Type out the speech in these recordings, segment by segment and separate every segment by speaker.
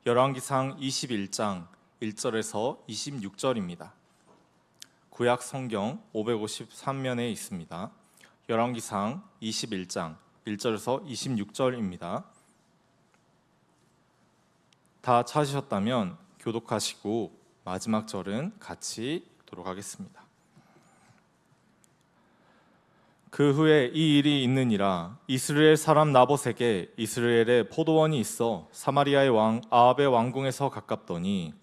Speaker 1: 열왕기상 21장 1절에서 26절입니다. 구약 성경 553면에 있습니다. 열왕기상 21장 1절에서 26절입니다. 다 찾으셨다면 교독하시고 마지막 절은 같이 읽도록 하겠습니다. 그 후에 이 일이 있느니라. 이스라엘 사람 나봇에게 이스라엘에 포도원이 있어 사마리아의 왕 아합의 왕궁에서 가깝더니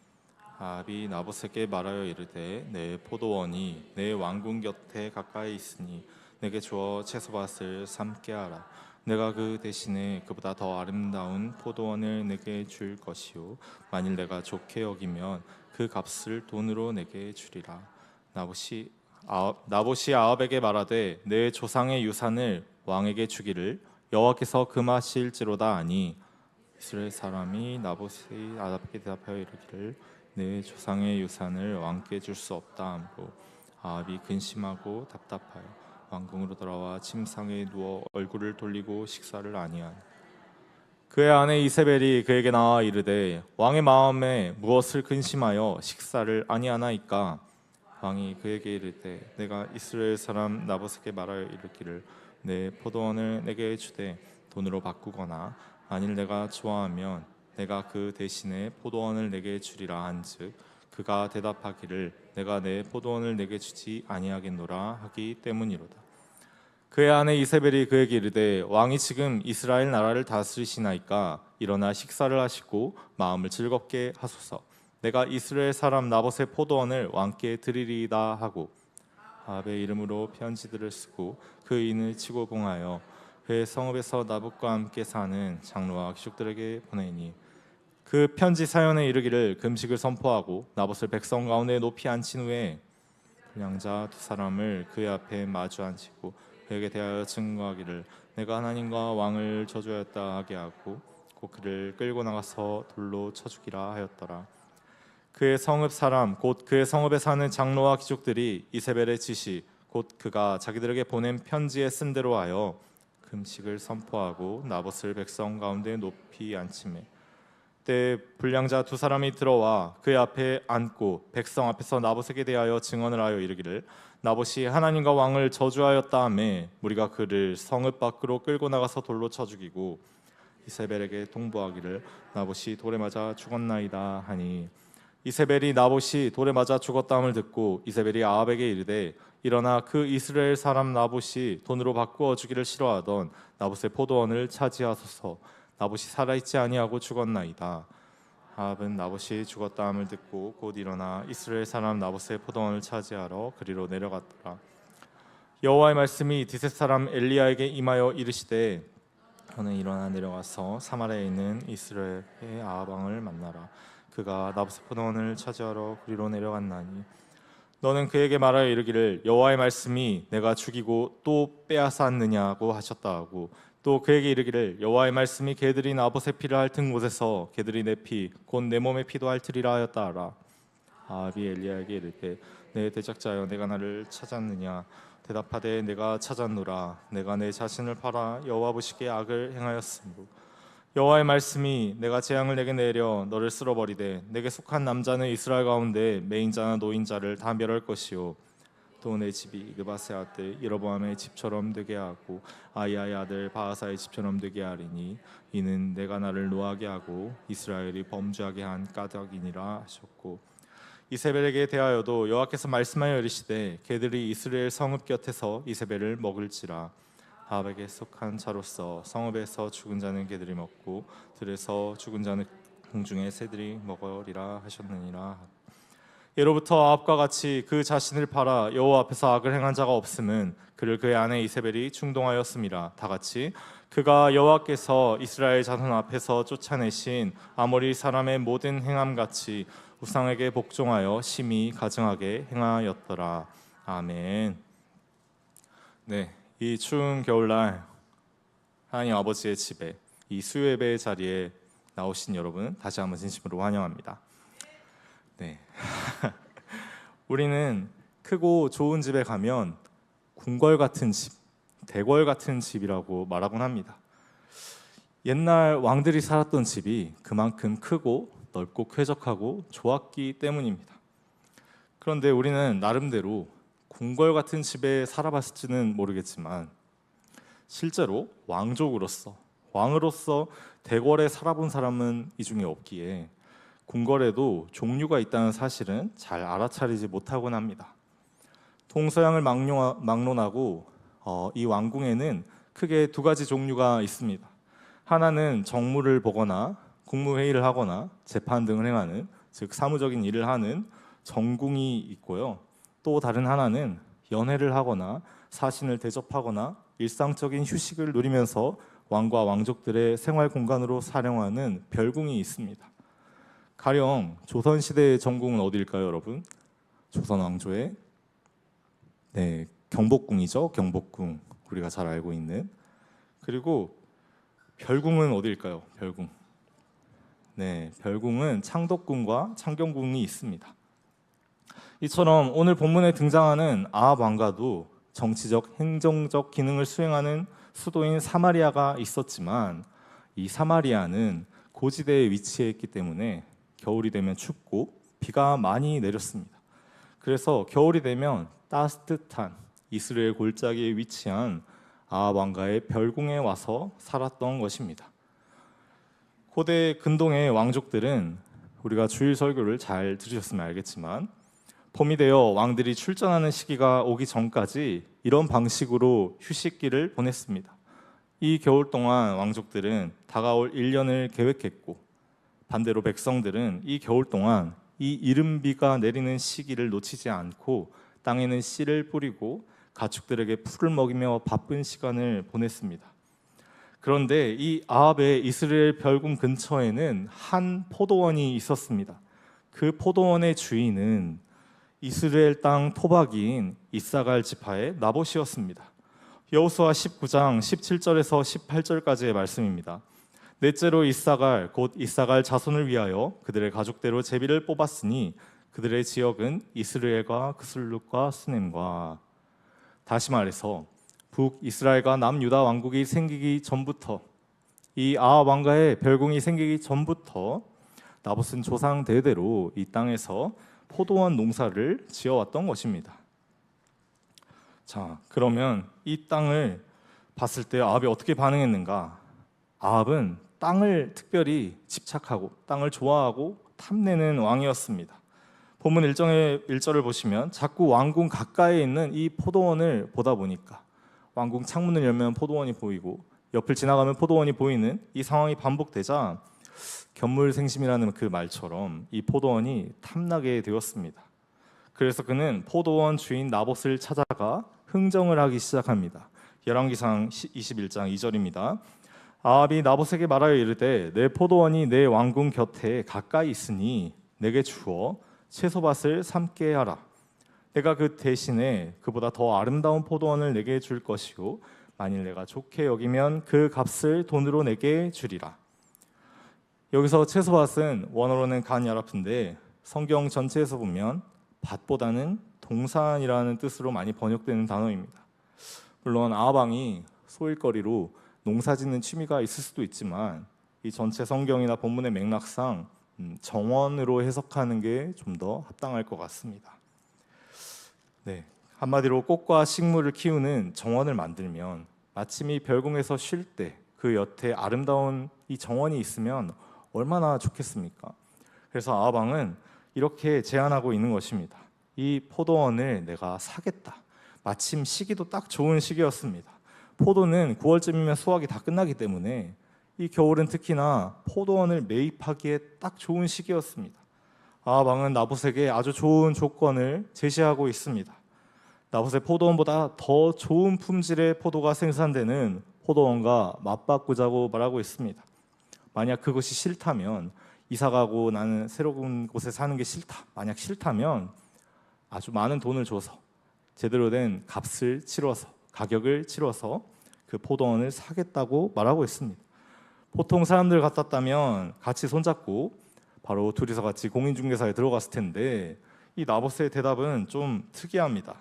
Speaker 1: 아합이 나봇에게 말하여 이르되 내 포도원이 내 왕궁 곁에 가까이 있으니 내게 주어 채소밭을 삼게 하라. 내가 그 대신에 그보다 더 아름다운 포도원을 내게 줄 것이요 만일 내가 좋게 여기면 그 값을 돈으로 내게 주리라. 나봇이 아합에게 말하되 내 조상의 유산을 왕에게 주기를 여호와께서 금하실지로다 하니 이스라엘 사람이 나봇이 아합에게 대답하여 이르기를 내 조상의 유산을 왕께 줄 수 없다 하므로 아합이 근심하고 답답하여 왕궁으로 돌아와 침상에 누워 얼굴을 돌리고 식사를 아니하니 그의 아내 이세벨이 그에게 나와 이르되 왕의 마음에 무엇을 근심하여 식사를 아니하나이까. 왕이 그에게 이르되 내가 이스라엘 사람 나봇에게 말하여 이르기를 내 포도원을 내게 주되 돈으로 바꾸거나 만일 내가 좋아하면 내가 그 대신에 포도원을 내게 주리라 한즉 그가 대답하기를 내가 내 포도원을 내게 주지 아니하겠노라 하기 때문이로다. 그의 아내 이세벨이 그에게 이르되 왕이 지금 이스라엘 나라를 다스리시나이까 일어나 식사를 하시고 마음을 즐겁게 하소서. 내가 이스라엘 사람 나봇의 포도원을 왕께 드리리이다 하고 아합의 이름으로 편지들을 쓰고 그 인을 치고 봉하여 그의 성읍에서 나봇과 함께 사는 장로와 귀족들에게 보내니 그 편지 사연에 이르기를 금식을 선포하고 나봇을 백성 가운데 높이 앉힌 후에 불량자 두 사람을 그의 앞에 마주 앉히고 그에게 대하여 증거하기를 내가 하나님과 왕을 저주하였다 하게 하고 곧 그를 끌고 나가서 돌로 쳐 죽이라 하였더라. 그의 성읍 사람 곧 그의 성읍에 사는 장로와 귀족들이 이세벨의 지시 곧 그가 자기들에게 보낸 편지에 쓴 대로 하여 금식을 선포하고 나봇을 백성 가운데 높이 앉히매 때에 불량자 두 사람이 들어와 그의 앞에 앉고 백성 앞에서 나봇에게 대하여 증언을 하여 이르기를 나봇이 하나님과 왕을 저주하였다 하매 무리가 그를 성읍 밖으로 끌고 나가서 돌로 쳐 죽이고 이세벨에게 통보하기를 나봇이 돌에 맞아 죽었나이다 하니 이세벨이 나봇이 돌에 맞아 죽었다함을 듣고 이세벨이 아합에게 이르되 일어나 그 이스라엘 사람 나봇이 돈으로 바꾸어 주기를 싫어하던 나봇의 포도원을 차지하소서. 나봇이 살아있지 아니하고 죽었나이다. 아합은 나봇이 죽었다함을 듣고 곧 일어나 이스라엘 사람 나봇의 포도원을 차지하러 그리로 내려갔더라. 여호와의 말씀이 디셋 사람 엘리야에게 임하여 이르시되 너는 일어나 내려가서 사마리아에 있는 이스라엘의 아합 왕을 만나라. 그가 나봇의 포도원을 차지하러 그리로 내려갔나니 너는 그에게 말하여 이르기를 여호와의 말씀이 내가 죽이고 또 빼앗았느냐고 하셨다 하고 또 그에게 이르기를 여호와의 말씀이 개들이 나봇의 피를 핥은 곳에서 개들이 내 피 곧 내 몸의 피도 핥으리라 하였다 하라. 아합이 엘리야에게 이르되 내 대적자여 내가 나를 찾았느냐. 대답하되 내가 찾았노라. 내가 내 자신을 팔아 여호와 보시기에 악을 행하였으므로 여호와의 말씀이 내가 재앙을 내게 내려 너를 쓸어버리되 내게 속한 남자는 이스라엘 가운데 매인자나 노인자를 다 멸할 것이요 또 내 집이 느바세 아들 여로보암의 집처럼 되게 하고 아히야의 아들 바하사의 집처럼 되게 하리니 이는 내가 나를 노하게 하고 이스라엘이 범죄하게 한 까닭이니라 하셨고 이세벨에게 대하여도 여호와께서 말씀하여 이르시되 개들이 이스라엘 성읍 곁에서 이세벨을 먹을지라. 아합에게 속한 자로서 성읍에서 죽은 자는 개들이 먹고 들에서 죽은 자는 공중의 새들이 먹으리라 하셨느니라. 예로부터 아합과 같이 그 자신을 팔아 여호와 앞에서 악을 행한 자가 없음은 그를 그의 아내 이세벨이 충동하였음이라. 다같이 그가 여호와께서 이스라엘 자손 앞에서 쫓아내신 아모리 사람의 모든 행함 같이 우상에게 복종하여 심히 가증하게 행하였더라. 아멘. 네. 이 추운 겨울날 하나님 아버지의 집에 이 수요 예배의 자리에 나오신 여러분 다시 한번 진심으로 환영합니다. 네. 우리는 크고 좋은 집에 가면 궁궐 같은 집, 대궐 같은 집이라고 말하곤 합니다. 옛날 왕들이 살았던 집이 그만큼 크고 넓고 쾌적하고 좋았기 때문입니다. 그런데 우리는 나름대로 궁궐 같은 집에 살아봤을지는 모르겠지만 실제로 왕으로서 대궐에 살아본 사람은 이 중에 없기에 궁궐에도 종류가 있다는 사실은 잘 알아차리지 못하곤 합니다. 동서양을 막론하고 이 왕궁에는 크게 두 가지 종류가 있습니다. 하나는 정무를 보거나 국무회의를 하거나 재판 등을 행하는, 즉 사무적인 일을 하는 정궁이 있고요. 또 다른 하나는 연회를 하거나 사신을 대접하거나 일상적인 휴식을 누리면서 왕과 왕족들의 생활 공간으로 사용하는 별궁이 있습니다. 가령 조선시대의 정궁은 어디일까요, 여러분? 조선 왕조의 경복궁이죠. 경복궁, 우리가 잘 알고 있는. 그리고 별궁은 어디일까요? 별궁. 별궁은 창덕궁과 창경궁이 있습니다. 이처럼 오늘 본문에 등장하는 아합 왕가도 정치적, 행정적 기능을 수행하는 수도인 사마리아가 있었지만 이 사마리아는 고지대에 위치해 있기 때문에 겨울이 되면 춥고 비가 많이 내렸습니다. 그래서 겨울이 되면 따뜻한 이스라엘 골짜기에 위치한 아합 왕가의 별궁에 와서 살았던 것입니다. 고대 근동의 왕족들은 우리가 주일 설교를 잘 들으셨으면 알겠지만 봄이 되어 왕들이 출전하는 시기가 오기 전까지 이런 방식으로 휴식기를 보냈습니다. 이 겨울 동안 왕족들은 다가올 1년을 계획했고 반대로 백성들은 이 겨울 동안 이 이른비가 내리는 시기를 놓치지 않고 땅에는 씨를 뿌리고 가축들에게 풀을 먹이며 바쁜 시간을 보냈습니다. 그런데 이 아합의 이스라엘 별궁 근처에는 한 포도원이 있었습니다. 그 포도원의 주인은 이스라엘 땅 토박이인 이사갈 지파의 나봇이었습니다. 여호수아 19장 17절에서 18절까지의 말씀입니다. 넷째로 이사갈 곧 이사갈 자손을 위하여 그들의 가족대로 제비를 뽑았으니 그들의 지역은 이스라엘과 그슬룹과 수넴과. 다시 말해서 북이스라엘과 남유다 왕국이 생기기 전부터, 이 아합 왕가의 별궁이 생기기 전부터 나봇은 조상 대대로 이 땅에서 포도원 농사를 지어왔던 것입니다. 자, 그러면 이 땅을 봤을 때 아합이 어떻게 반응했는가? 아합은 땅을 특별히 집착하고 땅을 좋아하고 탐내는 왕이었습니다. 본문 1절을 보시면 자꾸 왕궁 가까이에 있는 이 포도원을 보다 보니까 왕궁 창문을 열면 포도원이 보이고 옆을 지나가면 포도원이 보이는 이 상황이 반복되자 견물생심이라는 그 말처럼 이 포도원이 탐나게 되었습니다. 그래서 그는 포도원 주인 나봇을 찾아가 흥정을 하기 시작합니다. 열왕기상 21장 2절입니다. 아합이 나봇에게 말하여 이르되 내 포도원이 내 왕궁 곁에 가까이 있으니 내게 주어 채소밭을 삼게 하라. 내가 그 대신에 그보다 더 아름다운 포도원을 내게 줄 것이요 만일 내가 좋게 여기면 그 값을 돈으로 내게 주리라. 여기서 채소밭은 원어로는 간야라프인데 성경 전체에서 보면 밭보다는 동산이라는 뜻으로 많이 번역되는 단어입니다. 물론 아합 왕이 소일거리로 농사짓는 취미가 있을 수도 있지만 이 전체 성경이나 본문의 맥락상 정원으로 해석하는 게 좀 더 합당할 것 같습니다. 한마디로 꽃과 식물을 키우는 정원을 만들면 마침 이 별궁에서 쉴 때 그 여태 아름다운 이 정원이 있으면 얼마나 좋겠습니까? 그래서 아합 왕은 이렇게 제안하고 있는 것입니다. 이 포도원을 내가 사겠다. 마침 시기도 딱 좋은 시기였습니다. 포도는 9월쯤이면 수확이 다 끝나기 때문에 이 겨울은 특히나 포도원을 매입하기에 딱 좋은 시기였습니다. 아합 왕은 나봇에게 아주 좋은 조건을 제시하고 있습니다. 나봇의 포도원보다 더 좋은 품질의 포도가 생산되는 포도원과 맞바꾸자고 말하고 있습니다. 만약 그것이 싫다면, 이사가고 나는 새로운 곳에 사는 게 싫다, 만약 싫다면 아주 많은 돈을 줘서 제대로 된 값을 치러서, 가격을 치러서 그 포도원을 사겠다고 말하고 있습니다. 보통 사람들 같았다면 같이 손잡고 바로 둘이서 같이 공인중개사에 들어갔을 텐데 이 나봇의 대답은 좀 특이합니다.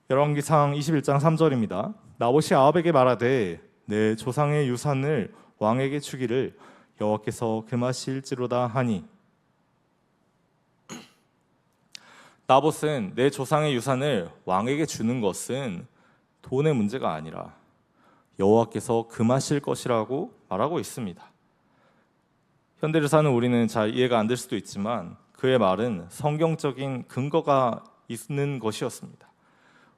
Speaker 1: 열왕기상 21장 3절입니다. 나봇이 아합에게 말하되 내 조상의 유산을 왕에게 주기를 여호와께서 금하실지로다 하니 나봇은 내 조상의 유산을 왕에게 주는 것은 돈의 문제가 아니라 여호와께서 금하실 것이라고 말하고 있습니다. 현대를 사는 우리는 잘 이해가 안 될 수도 있지만 그의 말은 성경적인 근거가 있는 것이었습니다.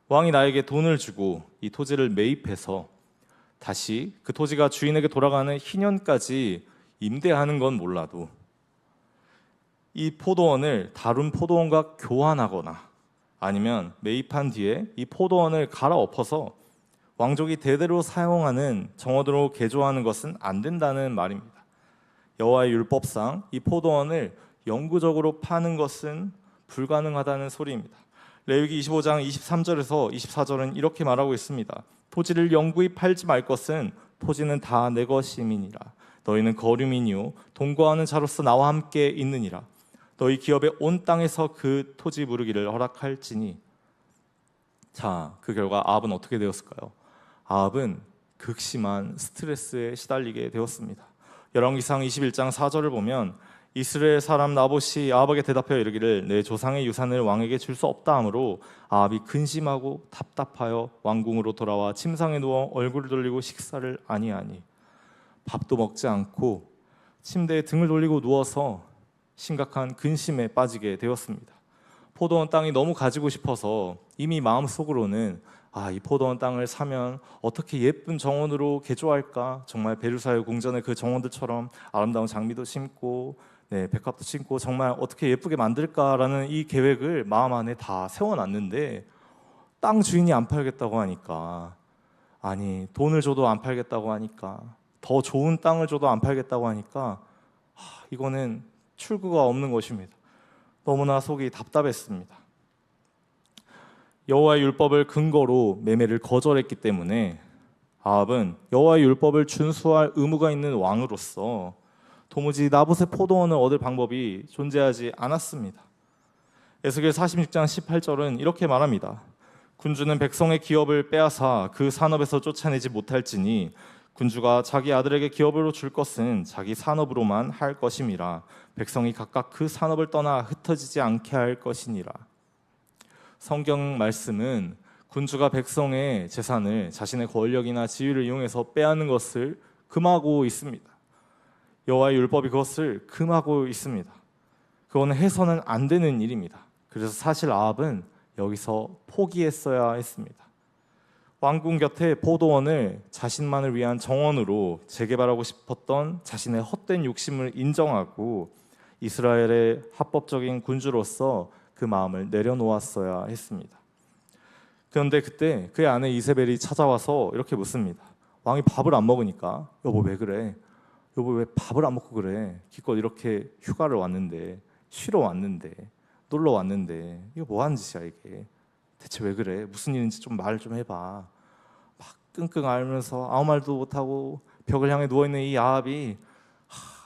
Speaker 1: 왕이 나에게 돈을 주고 이 토지를 매입해서 다시 그 토지가 주인에게 돌아가는 희년까지 임대하는 건 몰라도 이 포도원을 다른 포도원과 교환하거나 아니면 매입한 뒤에 이 포도원을 갈아엎어서 왕족이 대대로 사용하는 정원으로 개조하는 것은 안 된다는 말입니다. 여호와의 율법상 이 포도원을 영구적으로 파는 것은 불가능하다는 소리입니다. 레위기 25장 23절에서 24절은 이렇게 말하고 있습니다. 토지를 영구히 팔지 말 것은 토지는 다 내 것임이니라. 너희는 거류민이요 동거하는 자로서 나와 함께 있느니라. 너희 기업의 온 땅에서 그 토지 무르기를 허락할지니. 자, 그 결과 아합은 어떻게 되었을까요? 아합은 극심한 스트레스에 시달리게 되었습니다. 열왕기상 21장 4절을 보면 이스라엘 사람 나봇이 아합에게 대답하여 이르기를 내 조상의 유산을 왕에게 줄 수 없다 하므로 아합이 근심하고 답답하여 왕궁으로 돌아와 침상에 누워 얼굴을 돌리고 식사를 아니하니. 밥도 먹지 않고 침대에 등을 돌리고 누워서 심각한 근심에 빠지게 되었습니다. 포도원 땅이 너무 가지고 싶어서 이미 마음속으로는 이 포도원 땅을 사면 어떻게 예쁜 정원으로 개조할까? 정말 베르사유 궁전의 그 정원들처럼 아름다운 장미도 심고 백합도 심고 정말 어떻게 예쁘게 만들까라는 이 계획을 마음 안에 다 세워놨는데 땅 주인이 안 팔겠다고 하니까, 아니 돈을 줘도 안 팔겠다고 하니까, 더 좋은 땅을 줘도 안 팔겠다고 하니까 이거는 출구가 없는 것입니다. 너무나 속이 답답했습니다. 여호와의 율법을 근거로 매매를 거절했기 때문에 아합은 여호와의 율법을 준수할 의무가 있는 왕으로서 도무지 나봇의 포도원을 얻을 방법이 존재하지 않았습니다. 에스겔 46장 18절은 이렇게 말합니다. 군주는 백성의 기업을 빼앗아 그 산업에서 쫓아내지 못할지니 군주가 자기 아들에게 기업으로 줄 것은 자기 산업으로만 할 것임이라. 백성이 각각 그 산업을 떠나 흩어지지 않게 할 것이니라. 성경 말씀은 군주가 백성의 재산을 자신의 권력이나 지위를 이용해서 빼앗는 것을 금하고 있습니다. 여호와의 율법이 그것을 금하고 있습니다. 그거는 해서는 안 되는 일입니다. 그래서 사실 아합은 여기서 포기했어야 했습니다. 왕궁 곁에 포도원을 자신만을 위한 정원으로 재개발하고 싶었던 자신의 헛된 욕심을 인정하고 이스라엘의 합법적인 군주로서 그 마음을 내려놓았어야 했습니다. 그런데 그때 그의 아내 이세벨이 찾아와서 이렇게 묻습니다. 왕이 밥을 안 먹으니까 여보 왜 그래? 여보 왜 밥을 안 먹고 그래? 기껏 이렇게 휴가를 왔는데, 쉬러 왔는데, 놀러 왔는데 이거 뭐 하는 짓이야 이게? 대체 왜 그래? 무슨 일인지 좀 말 좀 해봐. 막 끙끙 앓으면서 아무 말도 못하고 벽을 향해 누워있는 이 아합이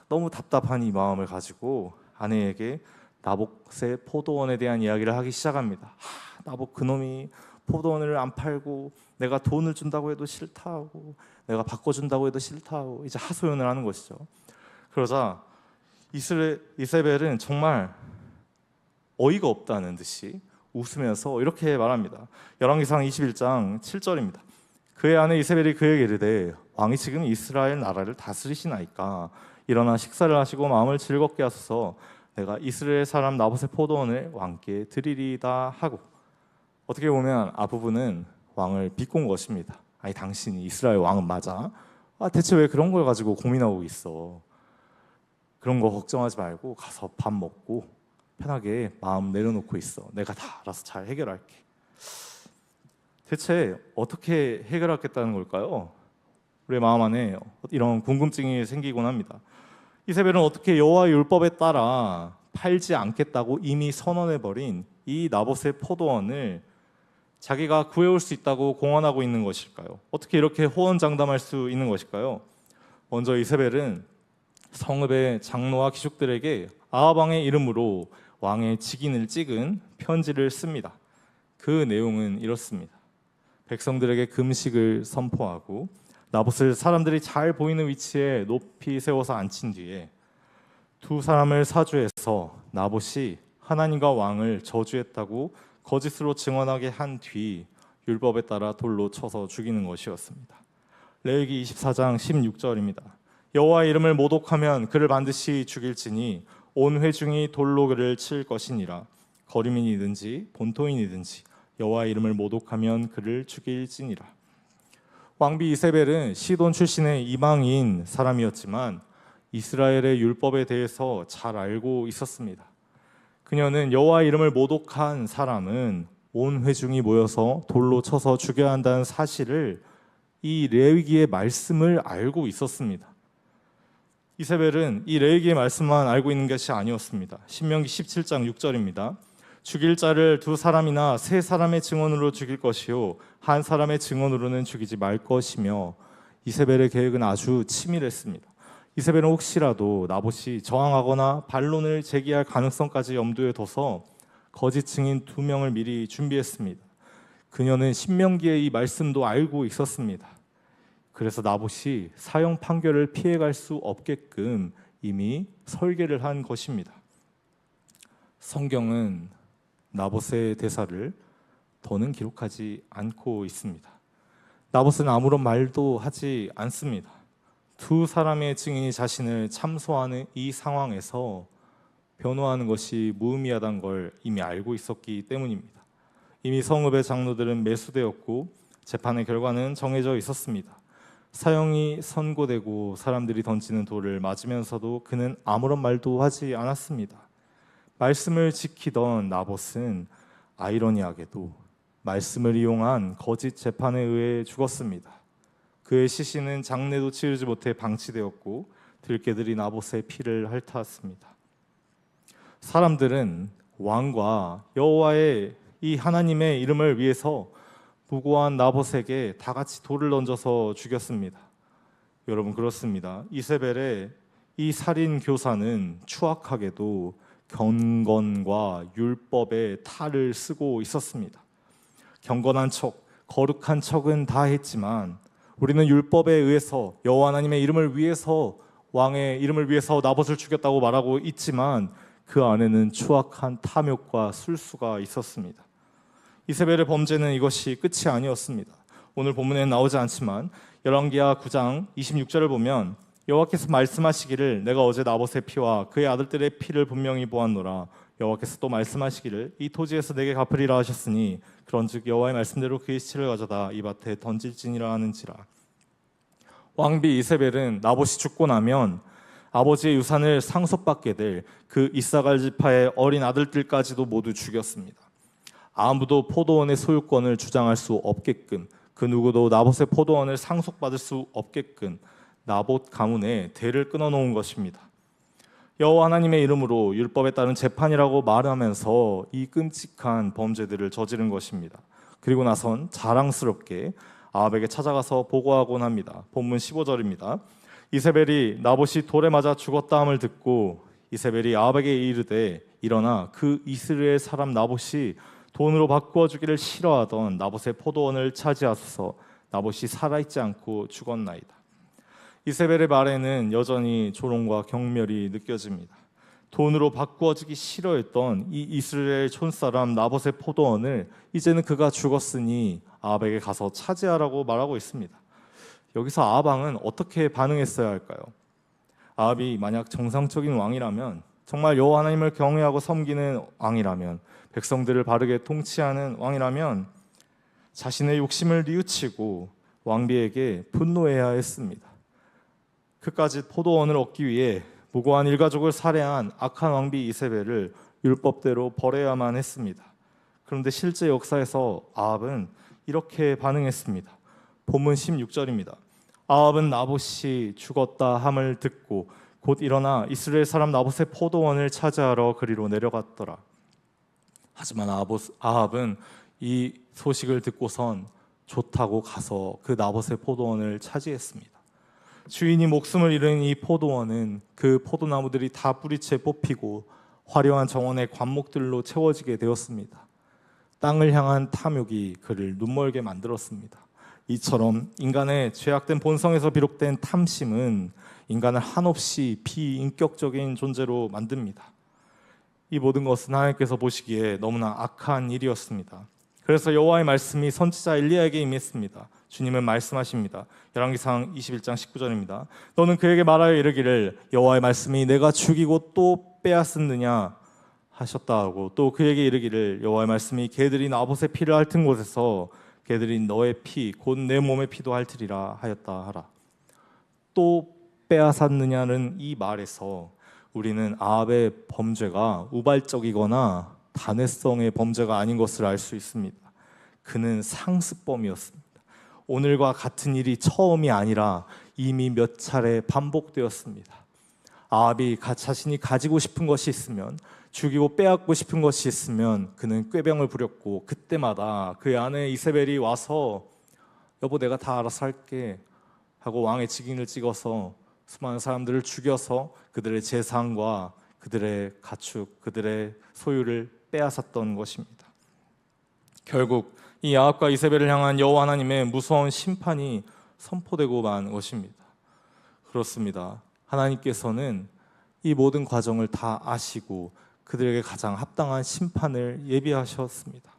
Speaker 1: 너무 답답한 이 마음을 가지고 아내에게 나봇의 포도원에 대한 이야기를 하기 시작합니다. 나봇 그놈이 포도원을 안 팔고 내가 돈을 준다고 해도 싫다 하고 내가 바꿔준다고 해도 싫다 하고 이제 하소연을 하는 것이죠. 그러자 이세벨은 정말 어이가 없다는 듯이 웃으면서 이렇게 말합니다. 열왕기상 21장 7절입니다. 그의 아내 이세벨이 그에게 이르되 왕이 지금 이스라엘 나라를 다스리시나이까 일어나 식사를 하시고 마음을 즐겁게 하소서. 내가 이스라엘 사람 나봇의 포도원을 왕께 드리리다 하고. 어떻게 보면 앞부분은 왕을 비꼰 것입니다. 아니 당신이 이스라엘 왕은 맞아? 대체 왜 그런 걸 가지고 고민하고 있어? 그런 거 걱정하지 말고 가서 밥 먹고 편하게 마음 내려놓고 있어. 내가 다 알아서 잘 해결할게. 대체 어떻게 해결하겠다는 걸까요? 우리의 마음 안에 이런 궁금증이 생기곤 합니다. 이세벨은 어떻게 여호와의 율법에 따라 팔지 않겠다고 이미 선언해버린 이 나봇의 포도원을 자기가 구해올 수 있다고 공언하고 있는 것일까요? 어떻게 이렇게 호언장담할 수 있는 것일까요? 먼저 이세벨은 성읍의 장로와 귀족들에게 아합 왕의 이름으로 왕의 직인을 찍은 편지를 씁니다. 그 내용은 이렇습니다. 백성들에게 금식을 선포하고 나봇을 사람들이 잘 보이는 위치에 높이 세워서 앉힌 뒤에 두 사람을 사주해서 나봇이 하나님과 왕을 저주했다고 거짓으로 증언하게 한 뒤 율법에 따라 돌로 쳐서 죽이는 것이었습니다. 레위기 24장 16절입니다. 여호와의 이름을 모독하면 그를 반드시 죽일지니 온 회중이 돌로 그를 칠 것이니라. 거류민이든지 본토인이든지 여호와의 이름을 모독하면 그를 죽일지니라. 왕비 이세벨은 시돈 출신의 이방인 사람이었지만 이스라엘의 율법에 대해서 잘 알고 있었습니다. 그녀는 여호와의 이름을 모독한 사람은 온 회중이 모여서 돌로 쳐서 죽여야 한다는 사실을 이 레위기의 말씀을 알고 있었습니다. 이세벨은 이 레위기의 말씀만 알고 있는 것이 아니었습니다. 신명기 17장 6절입니다. 죽일 자를 두 사람이나 세 사람의 증언으로 죽일 것이요 한 사람의 증언으로는 죽이지 말 것이며, 이세벨의 계획은 아주 치밀했습니다. 이세벨은 혹시라도 나봇이 저항하거나 반론을 제기할 가능성까지 염두에 둬서 거짓 증인 2명을 미리 준비했습니다. 그녀는 신명기의 이 말씀도 알고 있었습니다. 그래서 나봇이 사형 판결을 피해갈 수 없게끔 이미 설계를 한 것입니다. 성경은 나봇의 대사를 더는 기록하지 않고 있습니다. 나봇은 아무런 말도 하지 않습니다. 두 사람의 증인이 자신을 참소하는 이 상황에서 변호하는 것이 무의미하다는 걸 이미 알고 있었기 때문입니다. 이미 성읍의 장로들은 매수되었고 재판의 결과는 정해져 있었습니다. 사형이 선고되고 사람들이 던지는 돌을 맞으면서도 그는 아무런 말도 하지 않았습니다. 말씀을 지키던 나봇은 아이러니하게도 말씀을 이용한 거짓 재판에 의해 죽었습니다. 그의 시신은 장례도 치르지 못해 방치되었고 들깨들이 나봇의 피를 핥았습니다. 사람들은 왕과 여호와의 이 하나님의 이름을 위해서 무고한 나봇에게 다 같이 돌을 던져서 죽였습니다. 여러분, 그렇습니다. 이세벨의 이 살인 교사는 추악하게도 경건과 율법의 탈을 쓰고 있었습니다. 경건한 척, 거룩한 척은 다 했지만 우리는 율법에 의해서 여호와 하나님의 이름을 위해서, 왕의 이름을 위해서 나봇을 죽였다고 말하고 있지만 그 안에는 추악한 탐욕과 술수가 있었습니다. 이세벨의 범죄는 이것이 끝이 아니었습니다. 오늘 본문에 나오지 않지만 열왕기하 9장 26절을 보면 여호와께서 말씀하시기를 내가 어제 나봇의 피와 그의 아들들의 피를 분명히 보았노라. 여호와께서 또 말씀하시기를 이 토지에서 내게 갚으리라 하셨으니 그런즉 여호와의 말씀대로 그의 시체를 가져다 이 밭에 던질지니라 하는지라. 왕비 이세벨은 나봇이 죽고 나면 아버지의 유산을 상속받게 될 그 이사갈 지파의 어린 아들들까지도 모두 죽였습니다. 아무도 포도원의 소유권을 주장할 수 없게끔, 그 누구도 나봇의 포도원을 상속받을 수 없게끔 나봇 가문에 대를 끊어놓은 것입니다. 여호와 하나님의 이름으로 율법에 따른 재판이라고 말하면서 이 끔찍한 범죄들을 저지른 것입니다. 그리고 나선 자랑스럽게 아합에게 찾아가서 보고하곤 합니다. 본문 15절입니다. 이세벨이 나봇이 돌에 맞아 죽었다 함을 듣고 이세벨이 아합에게 이르되 일어나 그 이스라엘 사람 나봇이 돈으로 바꾸어 주기를 싫어하던 나봇의 포도원을 차지하소서. 나봇이 살아있지 않고 죽었나이다. 이세벨의 말에는 여전히 조롱과 경멸이 느껴집니다. 돈으로 바꾸어 주기 싫어했던 이 이스라엘 촌사람 나봇의 포도원을 이제는 그가 죽었으니 아합에게 가서 차지하라고 말하고 있습니다. 여기서 아합 왕은 어떻게 반응했어야 할까요? 아합이 만약 정상적인 왕이라면, 정말 여호와 하나님을 경외하고 섬기는 왕이라면, 백성들을 바르게 통치하는 왕이라면 자신의 욕심을 뉘우치고 왕비에게 분노해야 했습니다. 그까짓 포도원을 얻기 위해 무고한 일가족을 살해한 악한 왕비 이세벨을 율법대로 벌해야만 했습니다. 그런데 실제 역사에서 아합은 이렇게 반응했습니다. 본문 16절입니다. 아합은 나봇이 죽었다 함을 듣고 곧 일어나 이스라엘 사람 나봇의 포도원을 차지하러 그리로 내려갔더라. 하지만 아합은 이 소식을 듣고선 좋다고 가서 그 나봇의 포도원을 차지했습니다. 주인이 목숨을 잃은 이 포도원은 그 포도나무들이 다 뿌리채 뽑히고 화려한 정원의 관목들로 채워지게 되었습니다. 땅을 향한 탐욕이 그를 눈멀게 만들었습니다. 이처럼 인간의 죄악된 본성에서 비롯된 탐심은 인간을 한없이 비인격적인 존재로 만듭니다. 이 모든 것은 하나님께서 보시기에 너무나 악한 일이었습니다. 그래서 여호와의 말씀이 선지자 엘리야에게 임했습니다. 주님은 말씀하십니다. 열왕기상 21장 19절입니다. 너는 그에게 말하여 이르기를 여호와의 말씀이 내가 죽이고 또 빼앗았느냐 하셨다 하고, 또 그에게 이르기를 여호와의 말씀이 개들이 나봇의 피를 핥은 곳에서 개들이 너의 피 곧 내 몸의 피도 핥으리라 하였다 하라. 또 빼앗았느냐는 이 말에서 우리는 아합의 범죄가 우발적이거나 단회성의 범죄가 아닌 것을 알 수 있습니다. 그는 상습범이었습니다. 오늘과 같은 일이 처음이 아니라 이미 몇 차례 반복되었습니다. 아합이 자신이 가지고 싶은 것이 있으면, 죽이고 빼앗고 싶은 것이 있으면 그는 꾀병을 부렸고, 그때마다 그의 아내 이세벨이 와서 여보 내가 다 알아서 할게 하고 왕의 직인을 찍어서 수많은 사람들을 죽여서 그들의 재산과 그들의 가축, 그들의 소유를 빼앗았던 것입니다. 결국 이 아합과 이세벨을 향한 여호와 하나님의 무서운 심판이 선포되고 만 것입니다. 그렇습니다. 하나님께서는 이 모든 과정을 다 아시고 그들에게 가장 합당한 심판을 예비하셨습니다.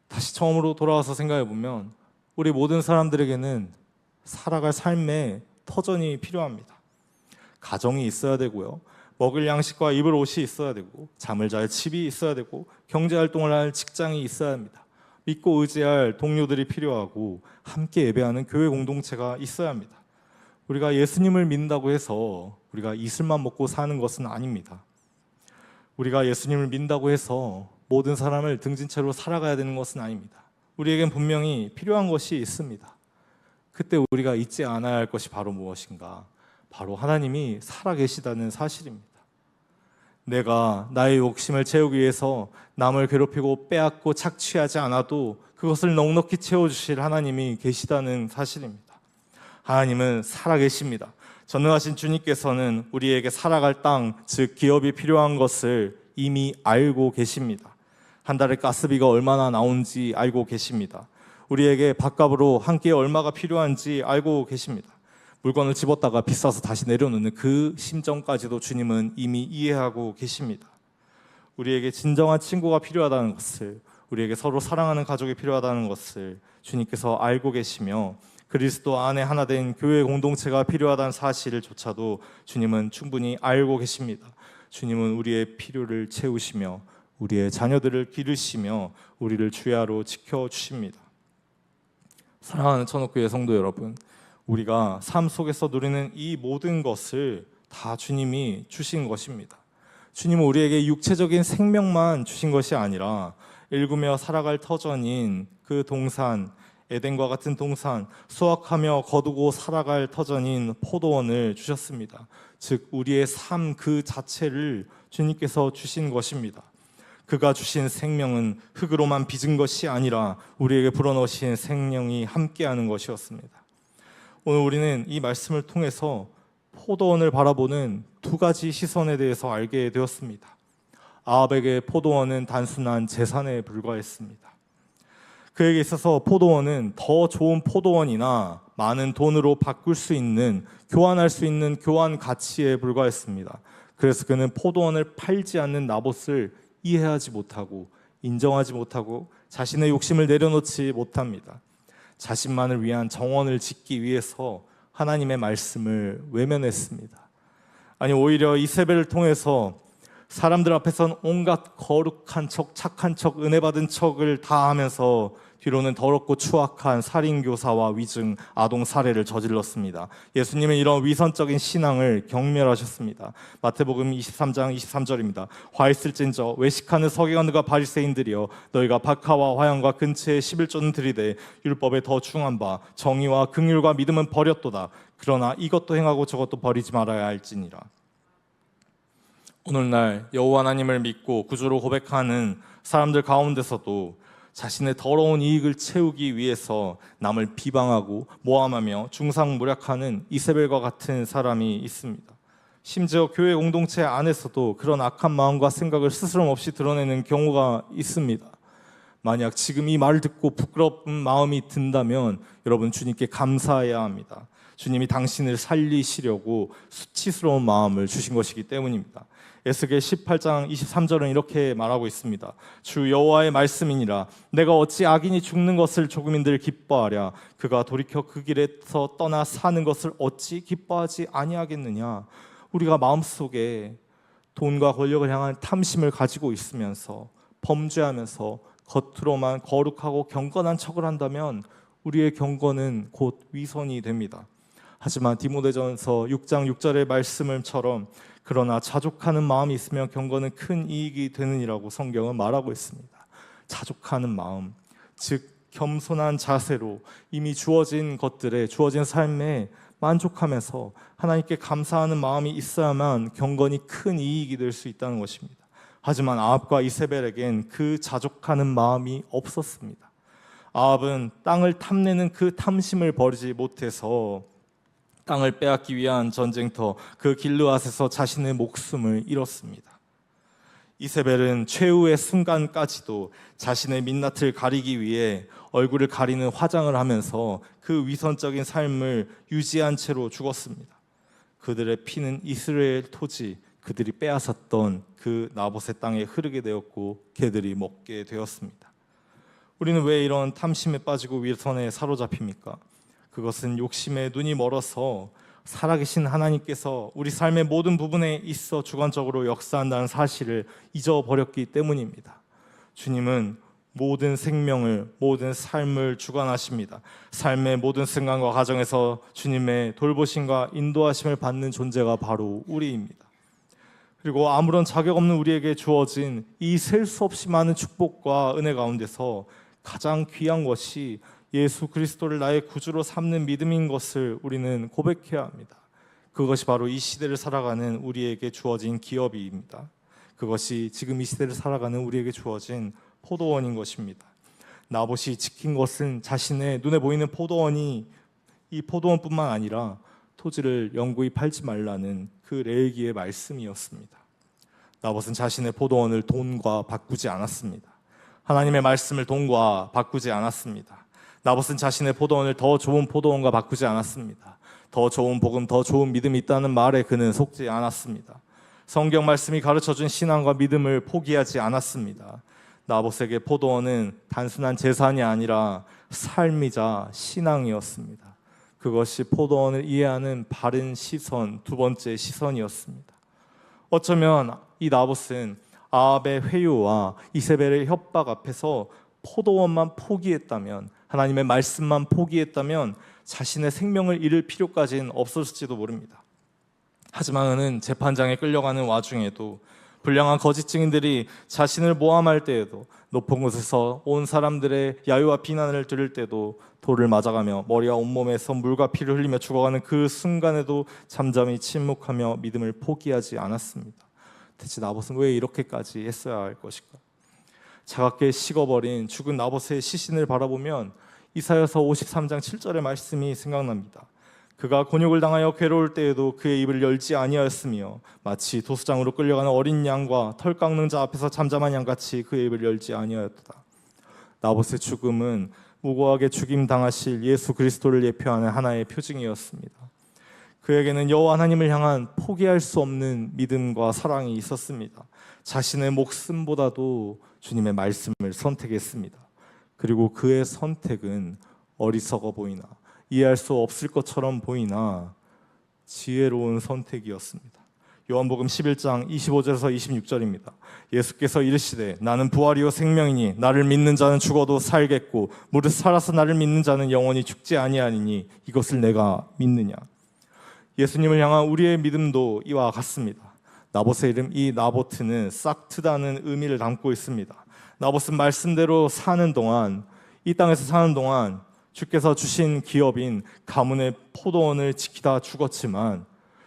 Speaker 1: 다시 처음으로 돌아와서 생각해 보면 우리 모든 사람들에게는 살아갈 삶의 터전이 필요합니다. 가정이 있어야 되고요, 먹을 양식과 입을 옷이 있어야 되고, 잠을 잘 집이 있어야 되고, 경제활동을 할 직장이 있어야 합니다. 믿고 의지할 동료들이 필요하고, 함께 예배하는 교회 공동체가 있어야 합니다. 우리가 예수님을 믿는다고 해서 우리가 이슬만 먹고 사는 것은 아닙니다. 우리가 예수님을 믿는다고 해서 모든 사람을 등진 채로 살아가야 되는 것은 아닙니다. 우리에겐 분명히 필요한 것이 있습니다. 그때 우리가 잊지 않아야 할 것이 바로 무엇인가? 바로 하나님이 살아계시다는 사실입니다. 내가 나의 욕심을 채우기 위해서 남을 괴롭히고 빼앗고 착취하지 않아도 그것을 넉넉히 채워주실 하나님이 계시다는 사실입니다. 하나님은 살아계십니다. 전능하신 주님께서는 우리에게 살아갈 땅, 즉 기업이 필요한 것을 이미 알고 계십니다. 한 달에 가스비가 얼마나 나오는지 알고 계십니다. 우리에게 밥값으로 한 끼에 얼마가 필요한지 알고 계십니다. 물건을 집었다가 비싸서 다시 내려놓는 그 심정까지도 주님은 이미 이해하고 계십니다. 우리에게 진정한 친구가 필요하다는 것을, 우리에게 서로 사랑하는 가족이 필요하다는 것을 주님께서 알고 계시며, 그리스도 안에 하나 된 교회 공동체가 필요하다는 사실을조차도 주님은 충분히 알고 계십니다. 주님은 우리의 필요를 채우시며 우리의 자녀들을 기르시며 우리를 주야로 지켜주십니다. 사랑하는 천옥교회 성도 여러분, 우리가 삶 속에서 누리는 이 모든 것을 다 주님이 주신 것입니다. 주님은 우리에게 육체적인 생명만 주신 것이 아니라 일구며 살아갈 터전인 그 동산, 에덴과 같은 동산, 수확하며 거두고 살아갈 터전인 포도원을 주셨습니다. 즉 우리의 삶 그 자체를 주님께서 주신 것입니다. 그가 주신 생명은 흙으로만 빚은 것이 아니라 우리에게 불어넣으신 생명이 함께하는 것이었습니다. 오늘 우리는 이 말씀을 통해서 포도원을 바라보는 두 가지 시선에 대해서 알게 되었습니다. 아합에게 포도원은 단순한 재산에 불과했습니다. 그에게 있어서 포도원은 더 좋은 포도원이나 많은 돈으로 바꿀 수 있는, 교환할 수 있는 교환 가치에 불과했습니다. 그래서 그는 포도원을 팔지 않는 나봇을 이해하지 못하고 인정하지 못하고 자신의 욕심을 내려놓지 못합니다. 자신만을 위한 정원을 짓기 위해서 하나님의 말씀을 외면했습니다. 아니, 오히려 이세벨을 통해서 사람들 앞에선 온갖 거룩한 척, 착한 척, 은혜 받은 척을 다 하면서 뒤로는 더럽고 추악한 살인교사와 위증, 아동 살해를 저질렀습니다. 예수님은 이런 위선적인 신앙을 경멸하셨습니다. 마태복음 23장 23절입니다. 화 있을진저 외식하는 서기관들과 바리새인들이여, 너희가 박하와 화양과 근처에 11조는 들이되 율법에 더 중한 바 정의와 긍휼과 믿음은 버렸도다. 그러나 이것도 행하고 저것도 버리지 말아야 할지니라. 오늘날 여호와 하나님을 믿고 구주로 고백하는 사람들 가운데서도 자신의 더러운 이익을 채우기 위해서 남을 비방하고 모함하며 중상모략하는 이세벨과 같은 사람이 있습니다. 심지어 교회 공동체 안에서도 그런 악한 마음과 생각을 스스럼 없이 드러내는 경우가 있습니다. 만약 지금 이 말을 듣고 부끄러운 마음이 든다면 여러분 주님께 감사해야 합니다. 주님이 당신을 살리시려고 수치스러운 마음을 주신 것이기 때문입니다. 에스겔 18장 23절은 이렇게 말하고 있습니다. 주 여호와의 말씀이니라. 내가 어찌 악인이 죽는 것을 조금인들 기뻐하랴. 그가 돌이켜 그 길에서 떠나 사는 것을 어찌 기뻐하지 아니하겠느냐. 우리가 마음속에 돈과 권력을 향한 탐심을 가지고 있으면서 범죄하면서 겉으로만 거룩하고 경건한 척을 한다면 우리의 경건은 곧 위선이 됩니다. 하지만 디모데전서 6장 6절의 말씀처럼 그러나 자족하는 마음이 있으면 경건은 큰 이익이 되느니라고 성경은 말하고 있습니다. 자족하는 마음, 즉 겸손한 자세로 이미 주어진 것들에 주어진 삶에 만족하면서 하나님께 감사하는 마음이 있어야만 경건이 큰 이익이 될 수 있다는 것입니다. 하지만 아합과 이세벨에겐 그 자족하는 마음이 없었습니다. 아합은 땅을 탐내는 그 탐심을 버리지 못해서 땅을 빼앗기 위한 전쟁터 그 길르앗에서 자신의 목숨을 잃었습니다. 이세벨은 최후의 순간까지도 자신의 민낯을 가리기 위해 얼굴을 가리는 화장을 하면서 그 위선적인 삶을 유지한 채로 죽었습니다. 그들의 피는 이스라엘 토지, 그들이 빼앗았던 그 나봇의 땅에 흐르게 되었고 개들이 먹게 되었습니다. 우리는 왜 이런 탐심에 빠지고 위선에 사로잡힙니까? 그것은 욕심에 눈이 멀어서 살아계신 하나님께서 우리 삶의 모든 부분에 있어 주관적으로 역사한다는 사실을 잊어버렸기 때문입니다. 주님은 모든 생명을, 모든 삶을 주관하십니다. 삶의 모든 순간과 과정에서 주님의 돌보심과 인도하심을 받는 존재가 바로 우리입니다. 그리고 아무런 자격 없는 우리에게 주어진 이 셀 수 없이 많은 축복과 은혜 가운데서 가장 귀한 것이 예수 그리스도를 나의 구주로 삼는 믿음인 것을 우리는 고백해야 합니다. 그것이 바로 이 시대를 살아가는 우리에게 주어진 기업입니다. 그것이 지금 이 시대를 살아가는 우리에게 주어진 포도원인 것입니다. 나봇이 지킨 것은 자신의 눈에 보이는 포도원이 이 포도원뿐만 아니라 토지를 영구히 팔지 말라는 그 레위기의 말씀이었습니다. 나봇은 자신의 포도원을 돈과 바꾸지 않았습니다. 하나님의 말씀을 돈과 바꾸지 않았습니다. 나봇은 자신의 포도원을 더 좋은 포도원과 바꾸지 않았습니다. 더 좋은 복음, 더 좋은 믿음이 있다는 말에 그는 속지 않았습니다. 성경 말씀이 가르쳐준 신앙과 믿음을 포기하지 않았습니다. 나봇에게 포도원은 단순한 재산이 아니라 삶이자 신앙이었습니다. 그것이 포도원을 이해하는 바른 시선, 두 번째 시선이었습니다. 어쩌면 이 나봇은 아합의 회유와 이세벨의 협박 앞에서 포도원만 포기했다면, 하나님의 말씀만 포기했다면 자신의 생명을 잃을 필요까지는 없었을지도 모릅니다. 하지만 그는 재판장에 끌려가는 와중에도, 불량한 거짓 증인들이 자신을 모함할 때에도, 높은 곳에서 온 사람들의 야유와 비난을 들을 때도 돌을 맞아가며 머리와 온몸에서 물과 피를 흘리며 죽어가는 그 순간에도 잠잠히 침묵하며 믿음을 포기하지 않았습니다. 대체 나봇은 왜 이렇게까지 했어야 할 것일까? 차갑게 식어버린 죽은 나봇의 시신을 바라보면 이사야서 53장 7절의 말씀이 생각납니다. 그가 곤욕을 당하여 괴로울 때에도 그의 입을 열지 아니하였으며 마치 도수장으로 끌려가는 어린 양과 털 깎는 자 앞에서 잠잠한 양같이 그의 입을 열지 아니하였다. 나봇의 죽음은 무고하게 죽임 당하실 예수 그리스도를 예표하는 하나의 표징이었습니다. 그에게는 여호와 하나님을 향한 포기할 수 없는 믿음과 사랑이 있었습니다. 자신의 목숨보다도 주님의 말씀을 선택했습니다. 그리고 그의 선택은 어리석어 보이나 이해할 수 없을 것처럼 보이나 지혜로운 선택이었습니다. 요한복음 11장 25절에서 26절입니다. 예수께서 이르시되 나는 부활이요 생명이니 나를 믿는 자는 죽어도 살겠고 무릇 살아서 나를 믿는 자는 영원히 죽지 아니하니니 이것을 내가 믿느냐. 예수님을 향한 우리의 믿음도 이와 같습니다. 나봇의 이름 이 나보트는 싹 트다는 의미를 담고 있습니다. 나봇은 말씀대로 사는 동안, 이 땅에서 사는 동안 주께서 주신 기업인 가문의 포도원을 지키다 죽었지만,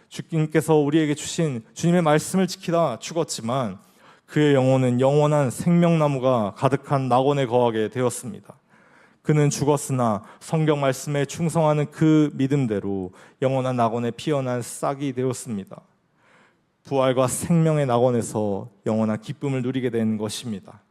Speaker 1: 주님께서 우리에게 주신 주님의 말씀을 지키다 죽었지만 그의 영혼은 영원한 생명나무가 가득한 낙원에 거하게 되었습니다. 그는 죽었으나 성경 말씀에 충성하는 그 믿음대로 영원한 낙원에 피어난 싹이 되었습니다. 부활과 생명의 낙원에서 영원한 기쁨을 누리게 된 것입니다.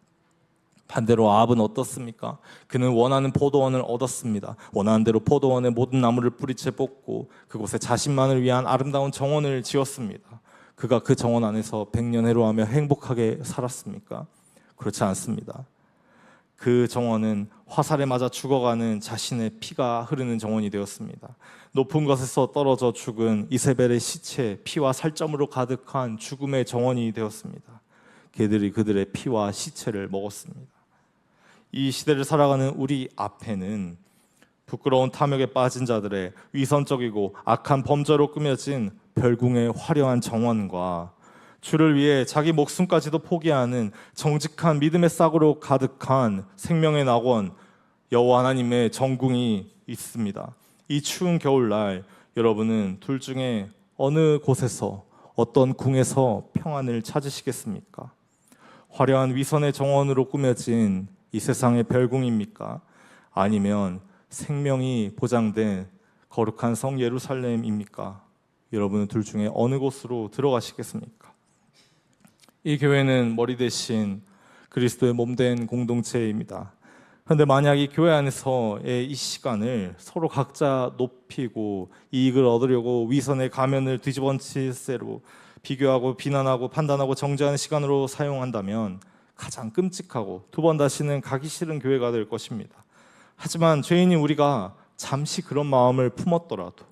Speaker 1: 반대로 아합은 어떻습니까? 그는 원하는 포도원을 얻었습니다. 원하는 대로 포도원의 모든 나무를 뿌리채 뽑고 그곳에 자신만을 위한 아름다운 정원을 지었습니다. 그가 그 정원 안에서 백년해로하며 행복하게 살았습니까? 그렇지 않습니다. 그 정원은 화살에 맞아 죽어가는 자신의 피가 흐르는 정원이 되었습니다. 높은 곳에서 떨어져 죽은 이세벨의 시체, 피와 살점으로 가득한 죽음의 정원이 되었습니다. 개들이 그들의 피와 시체를 먹었습니다. 이 시대를 살아가는 우리 앞에는 부끄러운 탐욕에 빠진 자들의 위선적이고 악한 범죄로 꾸며진 별궁의 화려한 정원과 주를 위해 자기 목숨까지도 포기하는 정직한 믿음의 싹으로 가득한 생명의 낙원 여호와 하나님의 정궁이 있습니다. 이 추운 겨울날 여러분은 둘 중에 어느 곳에서 어떤 궁에서 평안을 찾으시겠습니까? 화려한 위선의 정원으로 꾸며진 이 세상의 별궁입니까? 아니면 생명이 보장된 거룩한 성 예루살렘입니까? 여러분은 둘 중에 어느 곳으로 들어가시겠습니까? 이 교회는 머리 대신 그리스도의 몸된 공동체입니다. 그런데 만약 이 교회 안에서의 이 시간을 서로 각자 높이고 이익을 얻으려고 위선의 가면을 뒤집어진 채로 비교하고 비난하고 판단하고 정죄하는 시간으로 사용한다면 가장 끔찍하고 두 번 다시는 가기 싫은 교회가 될 것입니다. 하지만 죄인인 우리가 잠시 그런 마음을 품었더라도,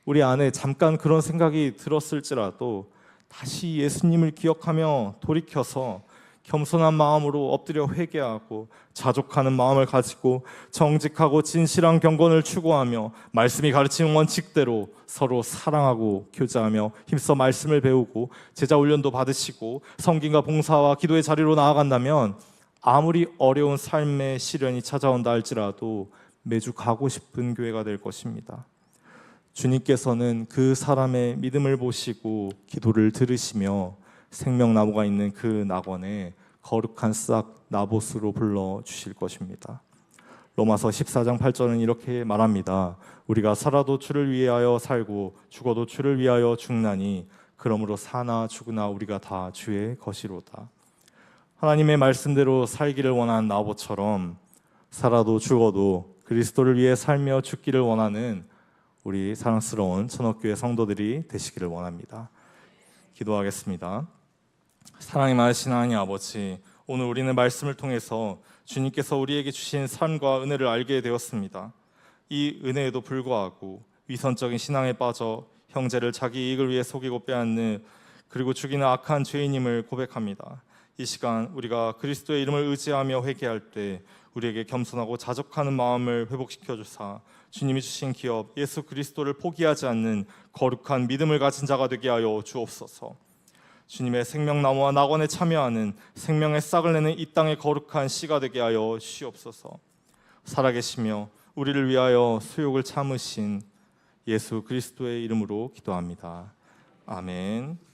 Speaker 1: 우리 안에 잠깐 그런 생각이 들었을지라도 다시 예수님을 기억하며 돌이켜서 겸손한 마음으로 엎드려 회개하고 자족하는 마음을 가지고 정직하고 진실한 경건을 추구하며 말씀이 가르치는 원칙대로 서로 사랑하고 교제하며 힘써 말씀을 배우고 제자 훈련도 받으시고 성김과 봉사와 기도의 자리로 나아간다면 아무리 어려운 삶의 시련이 찾아온다 할지라도 매주 가고 싶은 교회가 될 것입니다. 주님께서는 그 사람의 믿음을 보시고 기도를 들으시며 생명나무가 있는 그 낙원에 거룩한 싹 나봇으로 불러주실 것입니다. 로마서 14장 8절은 이렇게 말합니다. 우리가 살아도 주를 위하여 살고 죽어도 주를 위하여 죽나니 그러므로 사나 죽으나 우리가 다 주의 것이로다. 하나님의 말씀대로 살기를 원하는 나봇처럼 살아도 죽어도 그리스도를 위해 살며 죽기를 원하는 우리 사랑스러운 천옥교회 성도들이 되시기를 원합니다. 기도하겠습니다. 사랑이 많으신 하나님 아버지, 오늘 우리는 말씀을 통해서 주님께서 우리에게 주신 삶과 은혜를 알게 되었습니다. 이 은혜에도 불구하고 위선적인 신앙에 빠져 형제를 자기 이익을 위해 속이고 빼앗는 그리고 죽이는 악한 죄인임을 고백합니다. 이 시간 우리가 그리스도의 이름을 의지하며 회개할 때 우리에게 겸손하고 자족하는 마음을 회복시켜 주사 주님이 주신 기업 예수 그리스도를 포기하지 않는 거룩한 믿음을 가진 자가 되게 하여 주옵소서. 주님의 생명나무와 낙원에 참여하는 생명의 싹을 내는 이 땅의 거룩한 씨가 되게 하여 주시옵소서. 살아계시며 우리를 위하여 수욕을 참으신 예수 그리스도의 이름으로 기도합니다. 아멘.